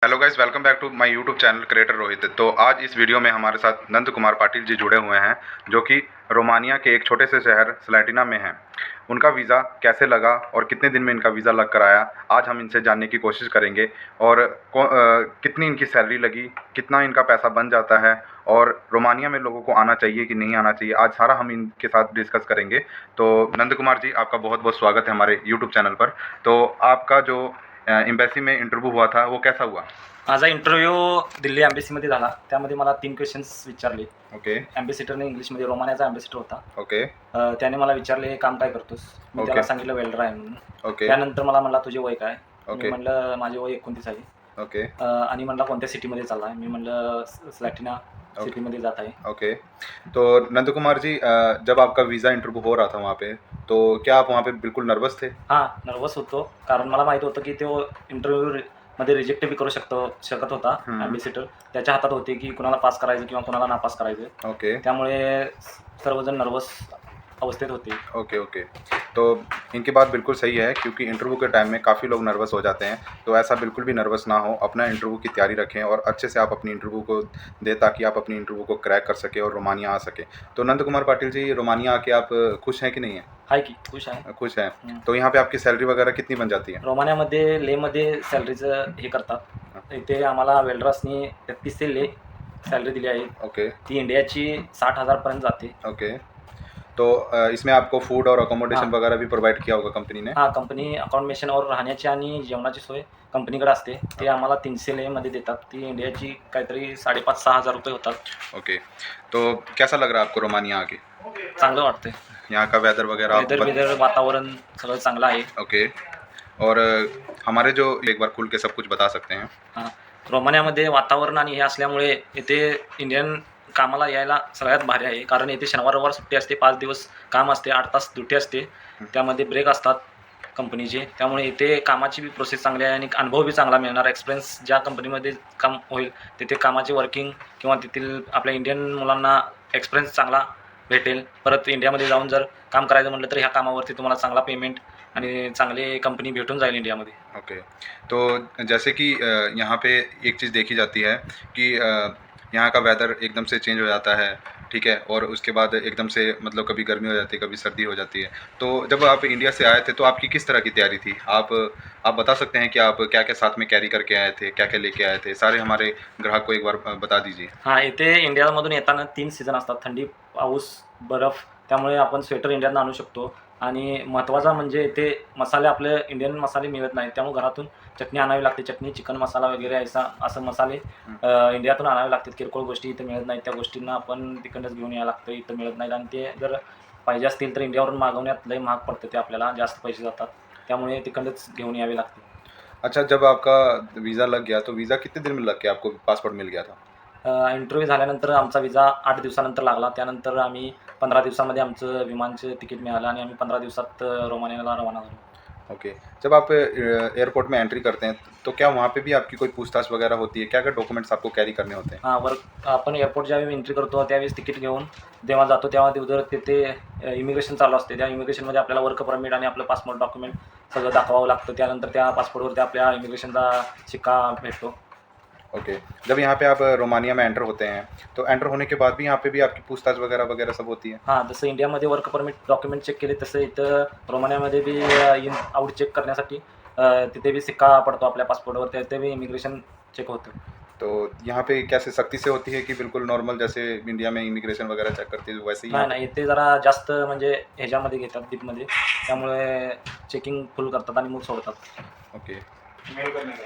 Hello guys, welcome back to my YouTube channel creator Rohit. तो आज इस video में हमारे साथ नंद कुमार पाटिल जी जुड़े हुए हैं, जो कि रोमानिया के एक छोटे से शहर स्लैटिना में हैं। उनका वीज़ा कैसे लगा और कितने दिन में इनका वीज़ा लग कर आया, आज हम इनसे जानने की कोशिश करेंगे। और कितनी इनकी सैलरी लगी, कितना इनका पैसा बन जाता है, और रोमानिया में लोगों को आना चाहिए कि नहीं आना चाहिए, आज सारा हम इनके साथ डिस्कस करेंगे। तो नंद कुमार जी, आपका बहुत बहुत स्वागत है हमारे यूट्यूब चॅनल पर। तो आपका जो एम्बेसी में इंटरव्यू हुआ था वो कैसा हुआ? माझा इंटरव्ह्यू दिल्ली एम्बेसीमध्ये झाला. त्यामध्ये मला 3 क्वेश्चन्स विचारले. ओके एम्बेसिडरने इंग्लिशमध्ये, रोमानियाचा एम्बेसिडर होता. ओके त्याने मला विचारले, काम काय करतोस? मी त्याला ओके. सांगितलं वेल्डर आहे म्हणून. ओके त्यानंतर मला म्हणला, तुझे वय काय? मी ओके म्हणलं माझे वय 29 आहे. ओके आणि म्हणला कोणत्या सिटीमध्ये चालला आहे? मी म्हणलं स्लॅटिना ओके सिटीमध्ये जात आहे. ओके। तो नंद कुमार जी, जब आपका वीज़ा इंटरव्यू हो रहा था वहाँ पे, तो क्या आप वहाँ पे बिल्कुल नर्वस थे? हां, नर्वस होतो, कारण मला माहीत होतं की तो इंटरव्ह्यू मध्ये रिजेक्ट बी करू शकत होता. एम्बेसिडर त्याच्या हातात होते की कुणाला पास करायचं किंवा कुणाला नापास करायचं. ओके त्यामुळे सर्वजण नर्वस अवस्थेत होते. Okay okay. तो इनकी बात बिल्कुल सही है, क्योंकि इंटरव्यू के टाइम में काफ़ी लोग नर्वस हो जाते हैं। तो ऐसा बिल्कुल भी नर्वस ना हो, अपना इंटरव्यू की तैयारी रखें और अच्छे से आप अपनी इंटरव्यू को दें, ताकि आप अपनी इंटरव्यू को क्रैक कर सकें और रोमानिया आ सकें। तो नंद कुमार पाटिल जी, रोमानिया आके आप खुश हैं कि नहीं हैं? आहे की खुश आहे. खुश हैं। तो यहाँ पे आपकी सैलरी वगैरह कितनी बन जाती है? रोमानियामध्ये लेमध्ये सॅलरीचं हे करतात. इथे आम्हाला वेल्डर्सनी 33 ते ले सॅलरी दिली आहे. ओके ती इंडियाची 60,000 पर्यंत जाते. ओके। तो इसमें आपको फूड और अकोमोडेशन हाँ. वगैरह भी प्रोवाइड किया होगा कंपनी ने? हां, कंपनी अकॉमोडेशन और राहण्याची आणि जेवणाची सोय कंपनीकडे असते. ते आम्हाला 300 लेमध्ये देतात. ती इंडियाची काहीतरी 5,500-6,000 रुपये होतात. ओके। तो कैसा लग रहा है आपको रोमानिया आके? चांगलं वाटतंय. यहाँ का वेदर वगैरह वेदर वातावरण सगळं चांगलं आहे. ओके। और हमारे जो एक बार खुल के सब कुछ बता सकते हैं? हां, रोमानियामध्ये वातावरण आणि हे असल्यामुळे इथे इंडियन कामाला यायला सगळ्यात भारी आहे. कारण इथे शनिवार रविवार सुट्टी असते, 5 दिवस काम असते, 8 तास ड्युटी असते, त्यामध्ये ब्रेक असतात कंपनीचे. त्यामुळे इथे कामाची बी प्रोसेस चांगली आहे आणि अनुभव बी चांगला मिळणार. एक्सपिरियन्स ज्या कंपनीमध्ये काम होईल तिथे कामाचे वर्किंग किंवा तेथील आपल्या इंडियन मुलांना एक्सपिरियन्स चांगला भेटेल. परत इंडियामध्ये जाऊन जर काम करायचं म्हटलं तर ह्या कामावरती तुम्हाला चांगला पेमेंट आणि चांगली कंपनी भेटून जाईल इंडियामध्ये. ओके। तो जैसे कि यहाँ पे एक चीज़ देखी जाती है कि यहाँ का वेदर एकदम से चेंज हो जाता है, ठीक है, और उसके बाद एकदम से मतलब कभी गर्मी हो जाती है, कभी सर्दी हो जाती है। तो जब आप इंडिया से आए थे तो आपकी किस तरह की तैयारी थी? आप बता सकते हैं कि आप क्या क्या साथ में कैरी करके आए थे, क्या क्या लेके आए थे? सारे हमारे ग्राहक को एक बार बता दीजिए। हां, इथे इंडियामधून येताना 3 सीझन असतात, थंडी, पाऊस, बर्फ. त्यामुळे आपण स्वेटर इंडियातनं आणू शकतो. आणि महत्त्वाचा म्हणजे इथे मसाले, आपले इंडियन मसाले मिळत नाहीत. त्यामुळे घरातून चटणी आणावी लागते. चटणी, चिकन मसाला वगैरे असं मसाले इंडियातून आणावे लागतात. किरकोळ गोष्टी इथं मिळत नाहीत. त्या गोष्टींना आपण तिकडनंच घेऊन यावं लागतं. इथं मिळत नाहीत आणि ते जर पाहिजे असतील तर इंडियावरून मागवण्यात लई महाग पडतं. ते आपल्याला जास्त पैसे जातात. त्यामुळे तिकडनंच घेऊन यावे लागते. अच्छा, जब आपका वीज़ा लग गया तो वीज़ा कितने दिन में लग के आपको पासपोर्ट मिल गया था? इंटरव्ह्यू झाल्यानंतर आमचा विजा 8 दिवसानंतर लागला. त्यानंतर आम्ही 15 दिवसामध्ये आमचं विमानचं तिकीट मिळालं आणि आम्ही 15 दिवसात रोमानियाला रवाना झालो. ओके। जब आप एयरपोर्ट में एंट्री करते हैं तो क्या वहाँ पे भी आपकी कोई पूछताछ वगैरह होती है? क्या क्या डॉक्यूमेंट्स आपको कैरी करने होते हैं? हां, आपण एअरपोर्ट ज्यावेळी एंट्री करतो त्यावेळेस तिकीट घेऊन जेव्हा जातो तेव्हा उधर तिथे इमिग्रेशन चालू असते. त्या इमिग्रेशनमध्ये आपल्याला वर्क परमिट आणि आपलं पासपोर्ट डॉक्युमेंट सगळं दाखवावं लागतं. त्यानंतर त्या पासपोर्टवरती आपल्या इमिग्रेशनचा शिक्का भेटतो. ओके। जब यहाँ पे आप रोमानिया में एंटर होते हैं तो एंटर होने के बाद भी यहाँ पे भी आपकी पूछताछ वगैरह वगैरह सब होती है? हां, जसं इंडियामध्ये वर्क परमिट डॉक्युमेंट चेक केले तसं इथं रोमानियामध्ये बी इन आउट चेक करण्यासाठी तिथे बी सिक्का पडतो आपल्या पासपोर्टवर. तिथे बी इमिग्रेशन चेक होतं. तो यहाँ पे कैसे सख्ती से होती है कि बिल्कुल नॉर्मल जैसे इंडिया में इमिग्रेशन वगैरह चेक करती है वैसे ही? नाही, इथे जरा जास्त म्हणजे ह्याच्यामध्ये घेतात डीपमध्ये. त्यामुळे चेकिंग फुल करतात आणि मग सोडतात. ओके।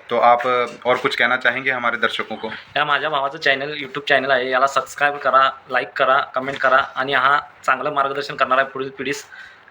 तो आप और कुछ कहना चाहेंगे हमारे दर्शकों को? या माझ्या भावाचं यूट्यूब चॅनल आहे. याला सबस्क्राईब करा, लाईक करा, कमेंट करा आणि हा चांगलं मार्गदर्शन करणार आहे. पुढील पिढीस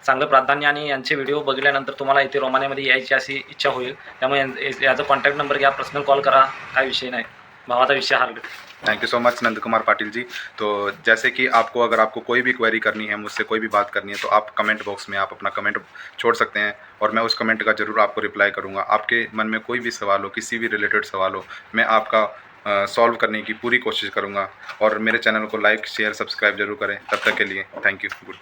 चांगलं प्राधान्य आणि यांचे व्हिडिओ बघितल्यानंतर तुम्हाला इथे रोमानियामध्ये यायची अशी इच्छा होईल. त्यामुळे याचा कॉन्टॅक्ट नंबर घ्या, पर्सनल कॉल करा, काय विषय नाही. भावाचा विषय hard. Thank you so much Nand Kumar Patil ji. तो जैसे कि अगर आपको कोई भी क्वेरी करनी है, मुझसे कोई भी बात करनी है, तो आप कमेंट बॉक्स में आप अपना कमेंट छोड़ सकते हैं और मैं उस कमेंट का ज़रूर आपको रिप्लाई करूँगा। आपके मन में कोई भी सवाल हो, किसी भी रिलेटेड सवाल हो, मैं आपका सॉल्व करने की पूरी कोशिश करूँगा। और मेरे चैनल को लाइक, शेयर, सब्सक्राइब जरूर करें। तब तक के लिए थैंक यू। गुड।